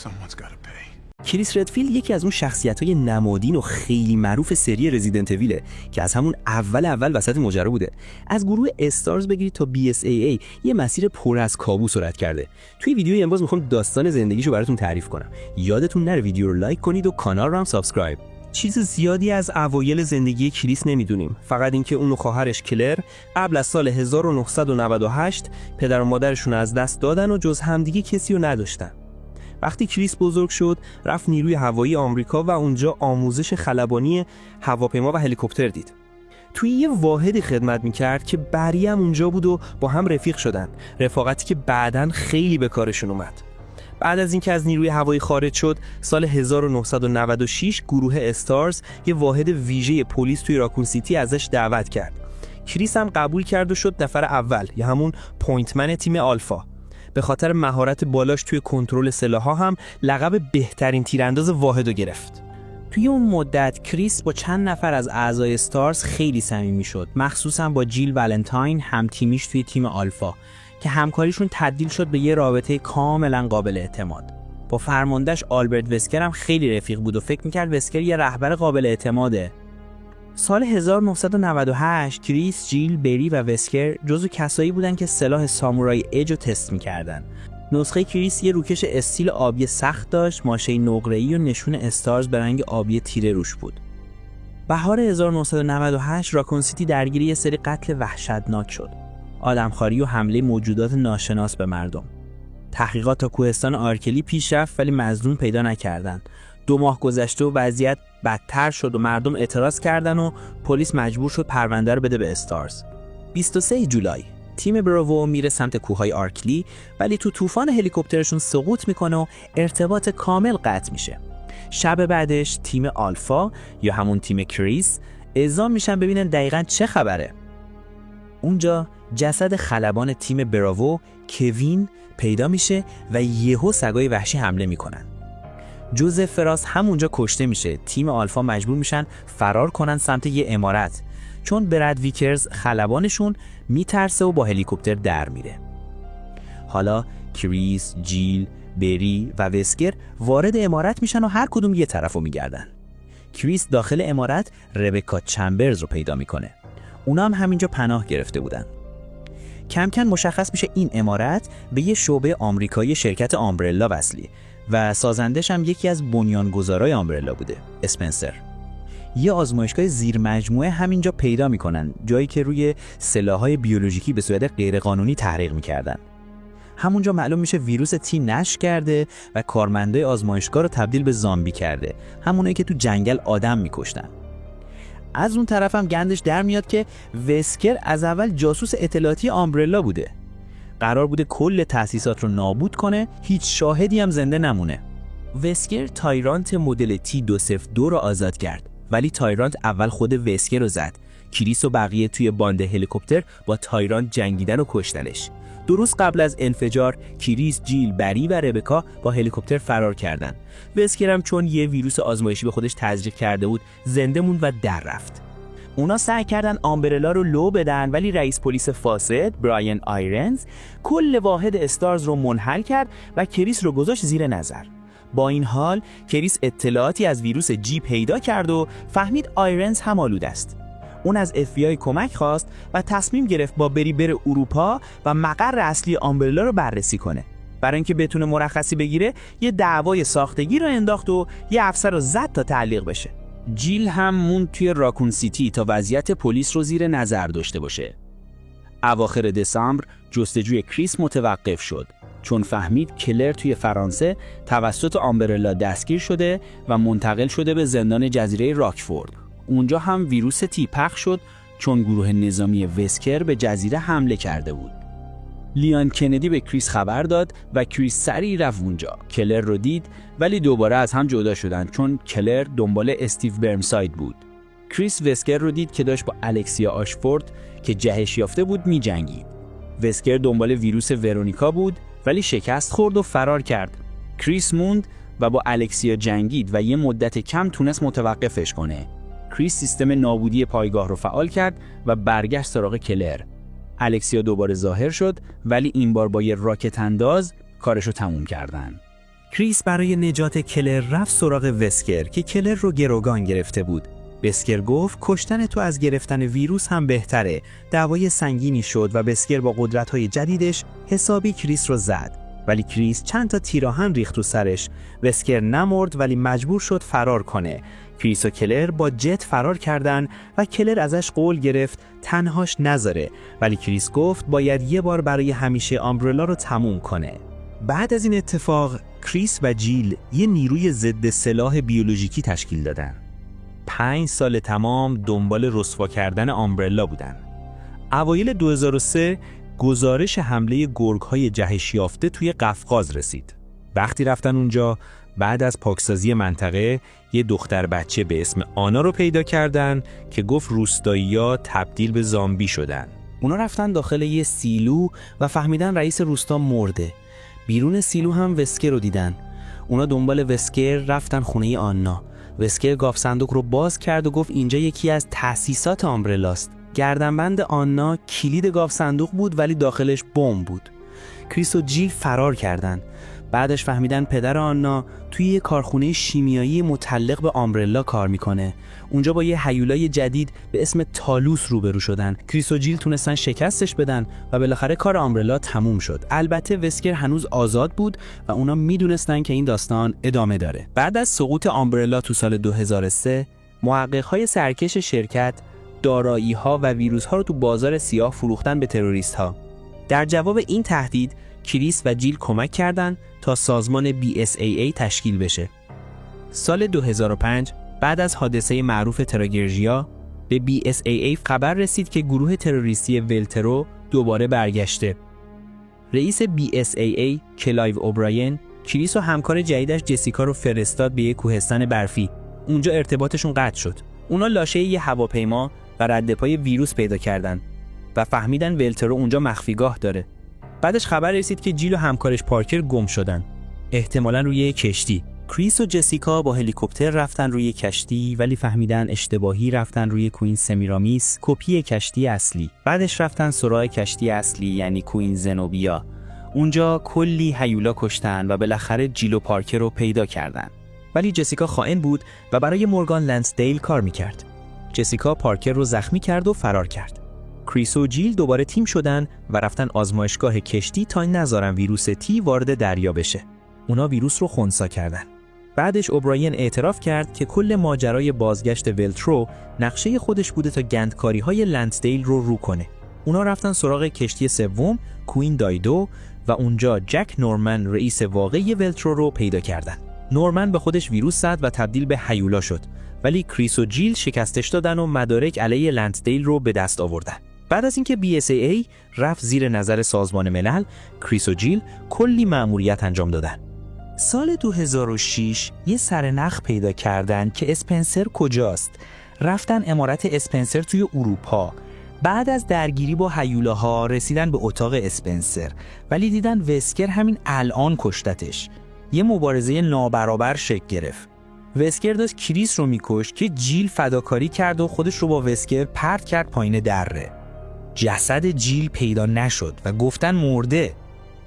Someone's gotta pay. کریس ردفیلد یکی از اون شخصیت‌های نمادین و خیلی معروف سری رزیدنت اویله که از همون اول وسط ماجرا بوده. از گروه استارز بگیرید تا BSAA یه مسیر پر از کابوس رد کرده. توی ویدیوی امروز میخوام داستان زندگیشو براتون تعریف کنم. یادتون نره ویدیو رو لایک کنید و کانال رو هم سابسکرایب. چیز زیادی از اوایل زندگی کریس نمیدونیم، فقط اینکه اون و خواهرش کلر قبل از سال 1998 پدر و مادرشون از دست دادن و جز همدیگه کسی رو نداشتن. وقتی کریس بزرگ شد، رفت نیروی هوایی آمریکا و اونجا آموزش خلبانی هواپیما و هلیکوپتر دید. توی یه واحدی خدمت میکرد که بقیه هم اونجا بود و با هم رفیق شدن، رفاقتی که بعداً خیلی به کارشون اومد. بعد از اینکه از نیروی هوایی خارج شد، سال 1996 گروه استارز یه واحد ویژه پلیس توی راکون سیتی ازش دعوت کرد. کریس هم قبول کرد و شد نفر اول، یا همون پوینتمن تیم آلفا. به خاطر مهارت بالاش توی کنترل سلاح‌ها هم لقب بهترین تیرانداز واحدو گرفت. توی اون مدت کریس با چند نفر از اعضای استارز خیلی صمیمی شد، مخصوصا با جیل ولنتاین، هم تیمیش توی تیم آلفا، که همکاریشون تبدیل شد به یه رابطه کاملا قابل اعتماد. با فرماندهش آلبرت وسکر هم خیلی رفیق بود و فکر می‌کرد وسکر یه رهبر قابل اعتماده. سال 1998 کریس، جیل، بری و وسکر جزو کسایی بودن که سلاح سامورای اج رو تست می‌کردن. نسخه کریس یه روکش استیل آبی سخت داشت، ماشه نقره‌ای و نشون استارز به رنگ آبی تیره روش بود. بهار 1998 راکون سیتی درگیر یه سری قتل وحشتناک شد. آدمخواری و حمله موجودات ناشناس به مردم. تحقیقات تا کوهستان آرکلی پیش رفت ولی مظنون پیدا نکردن. 2 ماه گذشته و وضعیت بدتر شد و مردم اعتراض کردن و پلیس مجبور شد پرونده رو بده به استارز. 23 جولای تیم براوو میره سمت کوههای آرکلی ولی تو طوفان هلیکوپترشون سقوط میکنه و ارتباط کامل قطع میشه. شب بعدش تیم آلفا یا همون تیم کریس اعزام میشن ببینن دقیقاً چه خبره. اونجا جسد خلبان تیم براوو، کوین، پیدا میشه و یهو سگای وحشی حمله میکنن. جوزف فراس همونجا کشته میشه. تیم آلفا مجبور میشن فرار کنن سمت یه عمارت چون براد ویکرز خلبانشون میترسه و با هلیکوپتر در میره. حالا کریس، جیل، بری و وسکر وارد عمارت میشن و هر کدوم یه طرفو میگردن. کریس داخل عمارت ربکا چمبرز رو پیدا میکنه. اونا هم همینجا پناه گرفته بودن. کم کم مشخص میشه این عمارت به یه شعبه آمریکایی شرکت آمبرلا وصلی و سازندش هم یکی از بنیانگذارای آمبرلا بوده، اسپنسر. یه آزمایشگاه زیر مجموعه همینجا پیدا میکنن، جایی که روی سلاح‌های بیولوژیکی به صورت غیرقانونی تحقیق میکردن. همونجا معلوم میشه ویروس تی نشر کرده و کارمندای آزمایشگاه رو تبدیل به زامبی کرده، همونایی که تو جنگل آدم میکشتن. از اون طرف هم گندش در میاد که وسکر از اول جاسوس اطلاعاتی آمبرلا بوده. قرار بوده کل تأسیسات رو نابود کنه، هیچ شاهدی هم زنده نمونه. وسکر تایرانت مدل T202 رو آزاد کرد، ولی تایرانت اول خود وسکر رو زد. کریس و بقیه توی باند هلیکوپتر با تایرانت جنگیدن و کشتنش. درست قبل از انفجار کریس، جیل، بری و ربکا با هلیکوپتر فرار کردن. وسکر هم چون یه ویروس آزمایشی به خودش تزریق کرده بود زنده موند و در رفت. اونا سعی کردن آمبرلا رو لو بدن ولی رئیس پلیس فاسد براین آیرنز کل واحد استارز رو منحل کرد و کریس رو گذاشت زیر نظر. با این حال کریس اطلاعاتی از ویروس جی پیدا کرد و فهمید آیرنز هم آلوده است. اون از FBI کمک خواست و تصمیم گرفت با بری بره اروپا و مقر اصلی آمبرلا رو بررسی کنه. برای اینکه بتونه مرخصی بگیره یه دعوای ساختگی رو انداخت و یه افسر رو زد تا تعلیق بشه. جیل هم موند توی راکون سیتی تا وضعیت پلیس رو زیر نظر داشته باشه. اواخر دسامبر جستجوی کریس متوقف شد چون فهمید کلر توی فرانسه توسط آمبرلا دستگیر شده و منتقل شده به زندان جزیره راکفورد. اونجا هم ویروس تی پخش شد چون گروه نظامی وسکر به جزیره حمله کرده بود. لیان کندی به کریس خبر داد و کریس سریع رفت اونجا. کلر رو دید ولی دوباره از هم جدا شدن چون کلر دنبال استیو برمساید بود. کریس وسکر رو دید که داشت با الکسیا آشفورد که جهش یافته بود می جنگید. وسکر دنبال ویروس ورونیکا بود ولی شکست خورد و فرار کرد. کریس موند و با الکسیا جنگید و یه مدت کم تونست متوقفش کنه. کریس سیستم نابودی پایگاه رو فعال کرد و برگشت سراغ کلر. الکسیا دوباره ظاهر شد ولی این بار با یه راکت انداز کارشو تموم کردن. کریس برای نجات کلر رفت سراغ وسکر که کلر رو گروگان گرفته بود. وسکر گفت کشتن تو از گرفتن ویروس هم بهتره. دعوای سنگینی شد و وسکر با قدرت‌های جدیدش حسابی کریس رو زد. ولی کریس چند تا تیراهن ریخت رو سرش. وسکر نمرد ولی مجبور شد فرار کنه. کریس و کلر با جت فرار کردن و کلر ازش قول گرفت تنهاش نذاره، ولی کریس گفت باید یه بار برای همیشه آمبرلا رو تموم کنه. بعد از این اتفاق کریس و جیل یه نیروی ضد سلاح بیولوژیکی تشکیل دادن. 5 سال تمام دنبال رسوا کردن آمبرلا بودن. اوایل 2003 گزارش حمله گرگ‌های جهش یافته توی قفقاز رسید. وقتی رفتن اونجا بعد از پاکسازی منطقه یه دختر بچه به اسم آنا رو پیدا کردن که گفت روستایی‌ها تبدیل به زامبی شدن. اونا رفتن داخل یه سیلو و فهمیدن رئیس روستا مرده. بیرون سیلو هم وسکر رو دیدن. اونا دنبال وسکر رفتن خونه آنا. وسکر گاف صندوق رو باز کرد و گفت اینجا یکی از تأسیسات آمبرلاست. گردنبند آنا کلید گاف صندوق بود ولی داخلش بمب بود. کریس و جیل فرار کردن. بعدش فهمیدن پدر آنا توی یه کارخونه شیمیایی متعلق به آمبرلا کار میکنه. اونجا با یه هیولای جدید به اسم تالوس روبرو شدن. کریس و جیل تونستن شکستش بدن و بالاخره کار آمبرلا تموم شد. البته وسکر هنوز آزاد بود و اونا میدونستن که این داستان ادامه داره. بعد از سقوط آمبرلا تو سال 2003 محقق‌های سرکش شرکت دارایی‌ها و ویروس‌ها رو تو بازار سیاه فروختن به تروریست‌ها. در جواب این تهدید کریس و جیل کمک کردند تا سازمان BSAA تشکیل بشه. سال 2005 بعد از حادثه معروف تراگرژیا به BSAA خبر رسید که گروه تروریستی ولترو دوباره برگشته. رئیس BSAA کلایو اوبراین کریس و همکار جدیدش جسیکا رو فرستاد به یک کوهستان برفی. اونجا ارتباطشون قطع شد. اونا لاشه یه هواپیما و ردپای ویروس پیدا کردن و فهمیدن ولترو اونجا مخفیگاه داره. بعدش خبر رسید که جیل و همکارش پارکر گم شدن، احتمالاً روی کشتی. کریس و جسیکا با هلیکوپتر رفتن روی کشتی ولی فهمیدن اشتباهی رفتن روی کوین سمیرامیس، کپی کشتی اصلی. بعدش رفتن سراغ کشتی اصلی یعنی کوین زنوبیا. اونجا کلی هیولا کشتن و بالاخره جیل و پارکر رو پیدا کردن. ولی جسیکا خائن بود و برای مورگان لنسدیل کار میکرد. جسیکا پارکر رو زخمی کرد و فرار کرد. کریس و جیل دوباره تیم شدن و رفتن آزمایشگاه کشتی تا نذارن ویروس تی وارد دریا بشه. اونا ویروس رو خنثی کردن. بعدش اوبراین اعتراف کرد که کل ماجرای بازگشت ولترو نقشه خودش بوده تا گندکاری‌های لنسدیل رو کنه. اونا رفتن سراغ کشتی سوم کوین دایدو و اونجا جک نورمن رئیس واقعی ولترو رو پیدا کردن. نورمن به خودش ویروس زد و تبدیل به هیولا شد، ولی کریس و جیل شکستش دادن و مدارک علیه لنسدیل رو به دست آوردن. بعد از اینکه BSAA رفت زیر نظر سازمان ملل، کریس و جیل کلی مأموریت انجام دادن. سال 2006 یه سرنخ پیدا کردن که اسپنسر کجاست. رفتن امارت اسپنسر توی اروپا. بعد از درگیری با هیولاها رسیدن به اتاق اسپنسر، ولی دیدن وسکر همین الان کشتتش. یه مبارزه نابرابر شکل گرفت. وسکر داشت کریس رو میکشت که جیل فداکاری کرد و خودش رو با وسکر پرت کرد پایین دره. جسد جیل پیدا نشد و گفتن مرده.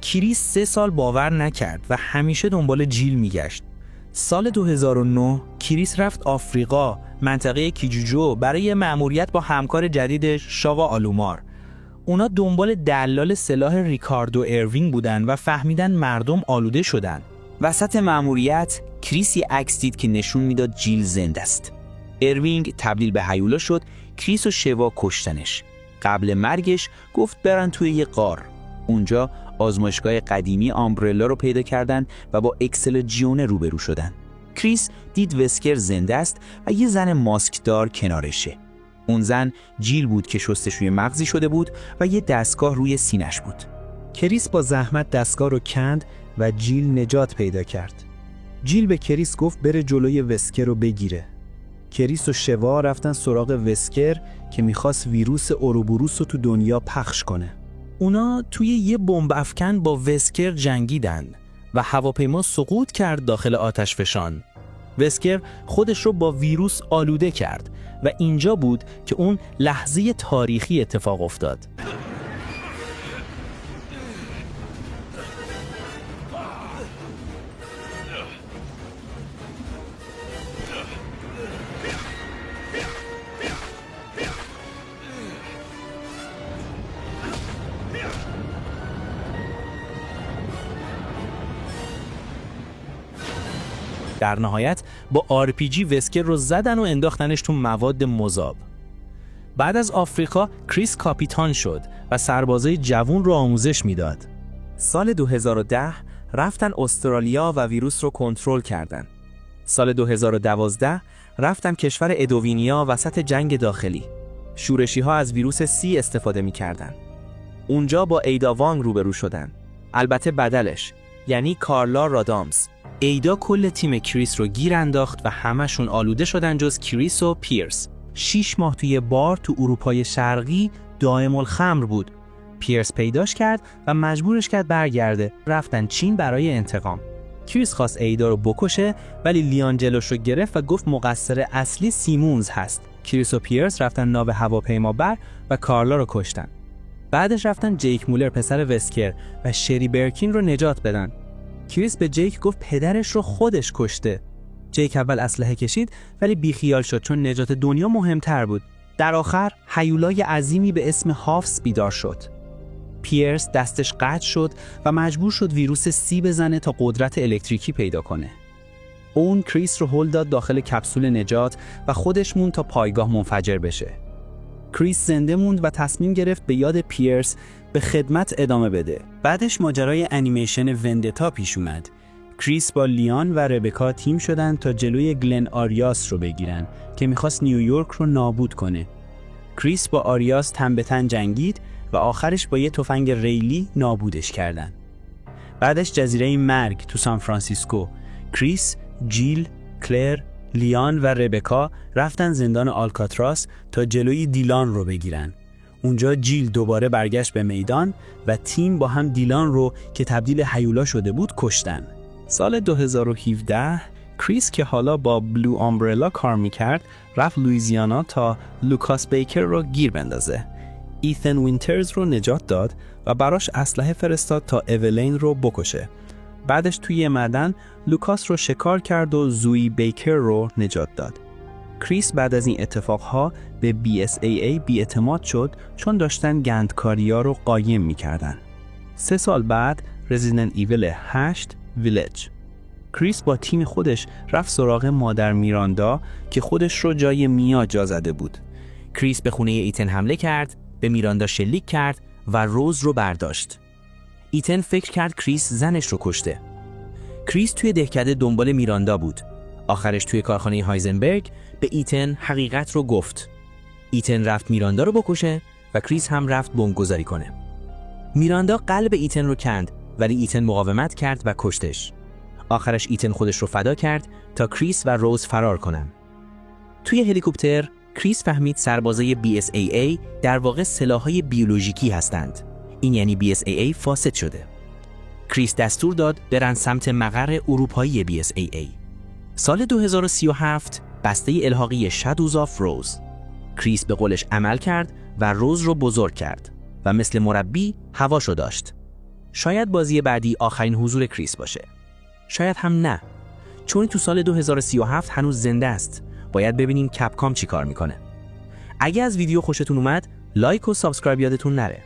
کریس 3 سال باور نکرد و همیشه دنبال جیل میگشت. سال 2009 کریس رفت آفریقا، منطقه کیجوجو، برای مأموریت با همکار جدیدش شاوا آلومار. اونا دنبال دلال سلاح ریکاردو اروینگ بودن و فهمیدن مردم آلوده شدن. وسط مأموریت کریس یه عکس دید که نشون میداد جیل زنده است. اروینگ تبدیل به هیولا شد. کریس و شوا کشتنش. قبل مرگش گفت برن توی یه غار. اونجا آزمایشگاه قدیمی آمبرلا رو پیدا کردن و با اکسلژیون روبرو شدن. کریس دید وسکر زنده است و یه زن ماسکدار کنارشه. اون زن جیل بود که شستشوی مغزی شده بود و یه دستگاه روی سینش بود. کریس با زحمت دستگاه رو کند و جیل نجات پیدا کرد. جیل به کریس گفت بره جلوی وسکر رو بگیره. کریس و شوا رفتن سراغ وسکر که میخواست ویروس اوروبوروس رو تو دنیا پخش کنه. اونا توی یه بمب افکن با وسکر جنگیدن و هواپیما سقوط کرد داخل آتشفشان. وسکر خودش رو با ویروس آلوده کرد و اینجا بود که اون لحظه تاریخی اتفاق افتاد. در نهایت با RPG وسکر رو زدن و انداختنش تو مواد مذاب. بعد از آفریقا کریس کاپیتان شد و سربازای جوون رو آموزش میداد. سال 2010 رفتن استرالیا و ویروس رو کنترل کردن. سال 2012 رفتن کشور ادوینیا وسط جنگ داخلی. شورشی‌ها از ویروس سی استفاده می‌کردن. اونجا با ایدا وانگ روبرو شدن. البته بدلش، یعنی کارلا رادامز. ایدا کل تیم کریس رو گیر انداخت و همشون آلوده شدن جز کریس و پیرس. 6 ماه توی بار تو اروپای شرقی دائم الخمر بود. پیرس پیداش کرد و مجبورش کرد برگرده. رفتن چین برای انتقام. کریس خواست ایدا رو بکشه ولی لیان جلوش رو گرفت و گفت مقصر اصلی سیمونز هست. کریس و پیرس رفتن ناو هواپیما بر و کارلا رو کشتن. بعدش رفتن جیک مولر پسر وسکر و شری برکین رو نجات بدن. کریس به جیک گفت پدرش رو خودش کشته. جیک اول اسلحه کشید ولی بیخیال شد چون نجات دنیا مهمتر بود. در آخر هیولای عظیمی به اسم هافس بیدار شد. پیرس دستش قطع شد و مجبور شد ویروس سی بزنه تا قدرت الکتریکی پیدا کنه. اون کریس رو هل داد داخل کپسول نجات و خودش موند تا پایگاه منفجر بشه. کریس زنده موند و تصمیم گرفت به یاد پیرس به خدمت ادامه بده. بعدش ماجرای انیمیشن وندتا پیش اومد. کریس با لیان و ربکا تیم شدن تا جلوی گلن آریاس رو بگیرن که میخواست نیویورک رو نابود کنه. کریس با آریاس تن به تن جنگید و آخرش با یه تفنگ ریلی نابودش کردن. بعدش جزیره مرگ تو سان فرانسیسکو. کریس، جیل، کلر، لیان و ربکا رفتن زندان آلکاتراس تا جلوی دیلان رو بگیرن. اونجا جیل دوباره برگشت به میدان و تیم با هم دیلان رو که تبدیل هیولا شده بود کشتن. سال 2017 کریس که حالا با بلو آمبرلا کار میکرد رفت لوئیزیانا تا لوکاس بیکر رو گیر بندازه. ایتن وینترز رو نجات داد و براش اسلحه فرستاد تا اولین رو بکشه. بعدش توی معدن لوکاس رو شکار کرد و زوی بیکر رو نجات داد. کریس بعد از این اتفاقها به BSAA بی‌اعتماد شد چون داشتن گندکاری‌ها رو قایم می‌کردن. 3 سال بعد رزیدنت ایول 8 ویلج. کریس با تیم خودش رفت سراغ مادر میراندا که خودش رو جای میا جا زده بود. کریس به خونه ایتن حمله کرد، به میراندا شلیک کرد و روز رو برداشت. ایتن فکر کرد کریس زنش رو کشته. کریس توی دهکده دنبال میراندا بود. آخرش توی کارخانه هایزنبرگ به ایتن حقیقت رو گفت. ایتن رفت میراندا رو بکشه و کریس هم رفت بمبگذاری کنه. میراندا قلب ایتن رو کند ولی ایتن مقاومت کرد و کشتش. آخرش ایتن خودش رو فدا کرد تا کریس و روز فرار کنن. توی هلیکوپتر کریس فهمید سربازای BSAA در واقع سلاح‌های بیولوژیکی هستند. این یعنی BSAA فاسد شده. کریس دستور داد برن سمت مقر اروپایی BSAA. سال 2037 بسته الحاقی شادوز آف روز. کریس به قولش عمل کرد و روز رو بزرگ کرد و مثل مربی هواشو داشت. شاید بازی بعدی آخرین حضور کریس باشه. شاید هم نه. چون تو سال 2037 هنوز زنده است. باید ببینیم کپکام چی کار میکنه. اگه از ویدیو خوشتون اومد لایک و سابسکرایب یادتون نره.